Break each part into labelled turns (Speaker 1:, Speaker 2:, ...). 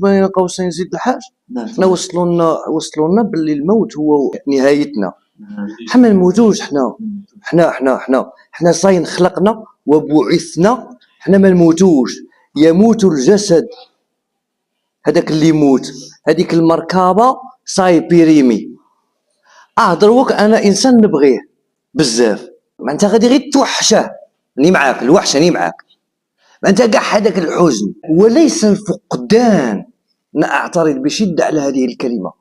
Speaker 1: بين قوسين زيد الحاج. حنا وصلوا لنا باللي الموت هو نهايتنا. حنا ما نموتوش، حنا صاين خلقنا وبعثنا، حنا ما نموتوش. يموت الجسد، هذاك اللي يموت، هذيك المركبه صاي بيريمي. دروك انا انسان نبغيه بزاف، ما انت غادي غير توحشه، راني معاك، الوحشه راني معاك، ما انت كاع هذاك الحزن وليس الفقدان. انا اعترض بشده على هذه الكلمه،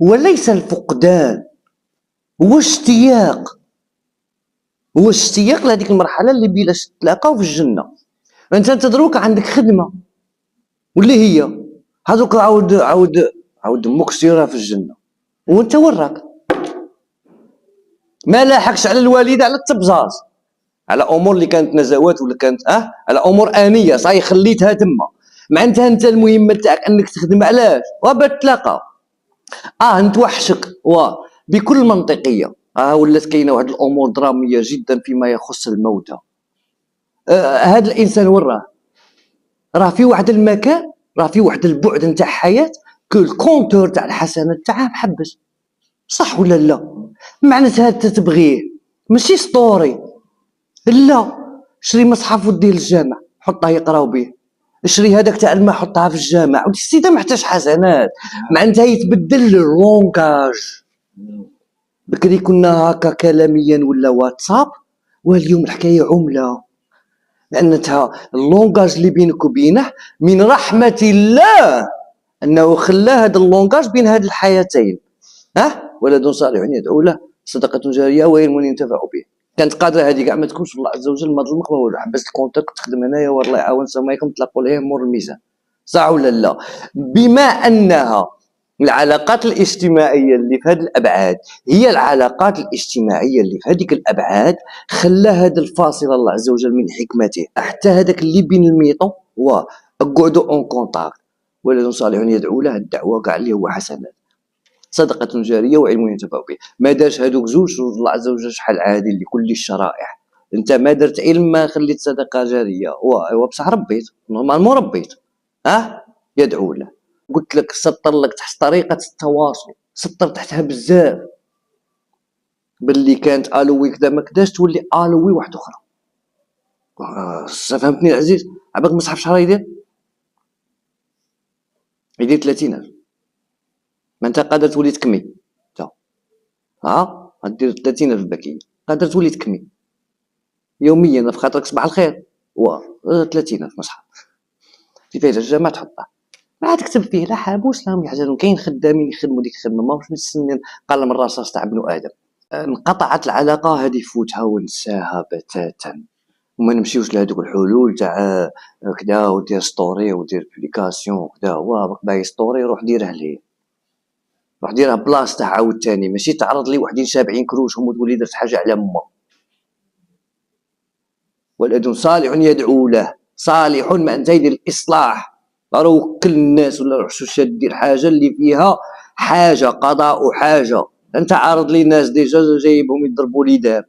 Speaker 1: وليس الفقدان، هو اشتياق، هو اشتياق لهذيك المرحله اللي بلا تلاقاو في الجنه. انت تدروك عندك خدمه واللي هي هذوك عاود امك سيرها في الجنه، وانت وراك ما لاحقش على الوالده، على التبزاز، على امور اللي كانت نزوات ولا كانت على امور انيه صاي خليتها تما. معناتها انت المهمه تاعك انك تخدم، علاش؟ وبتلاقى نتوحشك بكل منطقيه. ولات كاينه واحد الامور دراميه جدا فيما يخص الموتى. هذا الانسان وراه راه في واحد المكان، راه في واحد البعد نتاع حياه كو الكونتور تاع الحسنات تاعها محبس، صح ولا لا؟ معناتها انت تبغيه ماشي سطوري، لا، شري مصحف وديه للجامع حطه يقراو به، شري هذاك تاع الماء حطها في الجامع، ودي السيده محتاج حسنات. معناتها يتبدل اللونغاج. بكري كنا هكا كلاميا ولا واتساب، واليوم الحكايه عمله، لانتها اللونغاج اللي بينك وبينه من رحمه الله انه خلى هذا اللونغاج بين هذه الحياتين. ولد صالح يدعو له، صدقه جاريه، وعلم ينتفع به. كانت قادره هذه كاع ما تكونش، الله عز وجل ما ظلمك ما والو، حبست الكونتاكت تخدم هنايا والله يعاون سمايكم تلاقوا ليه مور الميزان، صح ولا لا؟ بما انها العلاقات الاجتماعيه اللي في هذه الابعاد هي العلاقات الاجتماعيه اللي في هذيك الابعاد، خلى هذا الفاصل الله عز وجل من حكمته حتى هذاك اللي بين الميطو وقعدوا اون كونتاكت. ولد صالح يدعو له، الدعوه كاع اللي هو حسنات، صدقه جاريه، وعلم ينتفع به. ما دارش هذوك زوج، الله عز وجل شحال عادل لكل الشرائع. انت ما درت علم ما خليت صدقه جاريه، بصح ربيت نورمالمون، ربيت يدعو له. قلت لك سطر لك تحت طريقه التواصل، سطر تحتها بزاف باللي كانت الوي كذا ما كداش تولي الوي واحده اخرى. فهمتني العزيز؟ عباك مصحف شحال يدير 30000. ما انت قادر تولي تكمي انت، غدير 30000 باكيه، قادر تولي تكمي يوميا في خاطرك صباح الخير 30000 مصحف في فيه الجامع تحطه، ما تكتب فيه لا حابوس لا يحزنون. كاين خدامين يخدموا ديك الخدمه ماهوش مستنين قلم الرصاص تاع ابن ادم. انقطعت العلاقه هذه، فوتها ونساها بتاتا، وما نمشيوش لهذوك الحلول تاع كدا ودير ستوري ودير بليكاسيون كدا. باغي ستوري روح ديره ليه، روح ديرها بلاصه عاود ثاني، ماشي تعرض لي وحدين شابعين كروشهم وتولي درت حاجه على ما. ولد صالح يدعو له، صالح ما انت يدير الاصلاح. روح كل الناس ولا روح شو دير حاجه اللي فيها حاجه قضاء حاجه. انت عارض لي ناس ديجا جايبهم يضربوا لي دار،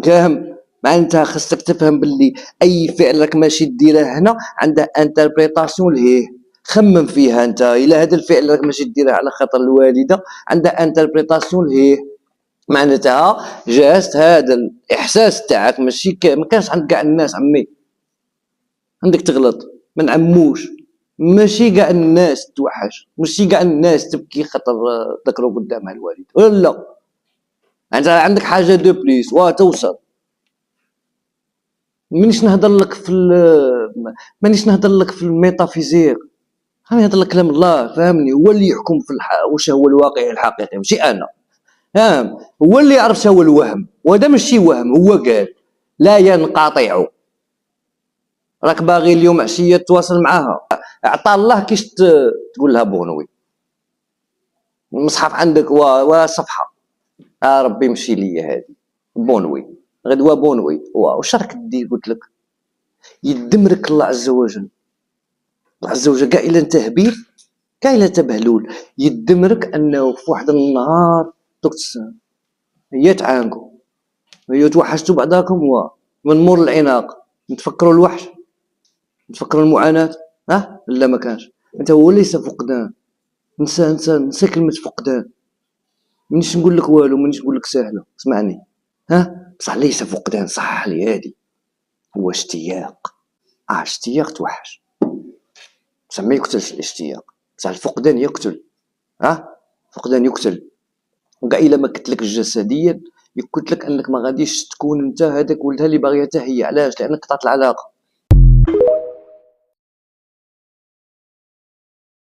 Speaker 1: فاهم؟ معناتها خصك تفهم باللي اي فعل راك ماشي ديره هنا عنده انتربريتاسيون لهيه. خمم فيها انت، الى هذا الفعل راك ماشي ديره على خاطر الوالده، عندها انتربريتاسيون لهيه. معناتها جازت هذا الاحساس تاعك ماشي ما كانش عند كاع الناس. عمي عندك تغلط، ما نعموش، ماشي كاع الناس توحش، ماشي كاع الناس تبكي خاطر ذكروا قدامها الوالد، ولا لا؟ انت عندك حاجه دو بليس توصل. مانيش نهضر لك في الميتافيزيق، راني نهضر لك كلام الله، فهمني؟ هو اللي يحكم في واش هو الواقع الحقيقي، ماشي انا، فاهم؟ هو اللي يعرف هو الوهم، وهذا ماشي وهم، هو قال لا ينقطع. راك باغي اليوم عشيه تواصل معاها، اعطى الله كيش تقول لها بونوي المصحف عندك وصفحه ربي مشي ليا هذه بونوي غدوه بونوي. واش راك دير؟ قلت لك يدمرك الله عز وجل. الله عز وجل كاع الا انت هبيل، كاع الا انت بهلول، يدمرك انه في واحد النهار هي تعانقوا، هي توحشتوا بعضاكم من مور العناق نتفكروا الوحش، نتفكروا المعاناه. لا ما كانش. انت هو ليس فقدان. نسى كلمة فقدان. مانيش نقول لك والو، مانيش نقول لك سهلة، اسمعني. بصح ليس فقدان، صح لي هادي. هو اشتياق. اشتياق توحش، بصح ما يقتلش الاشتياق. بصح الفقدان يقتل. فقدان يقتل. وكاع الا ما قتلك جسديا، يقتلك انك ما غاديش تكون انت هذاك ولدها اللي باغيه حتى هي. علاش؟ لانك قطعت العلاقه.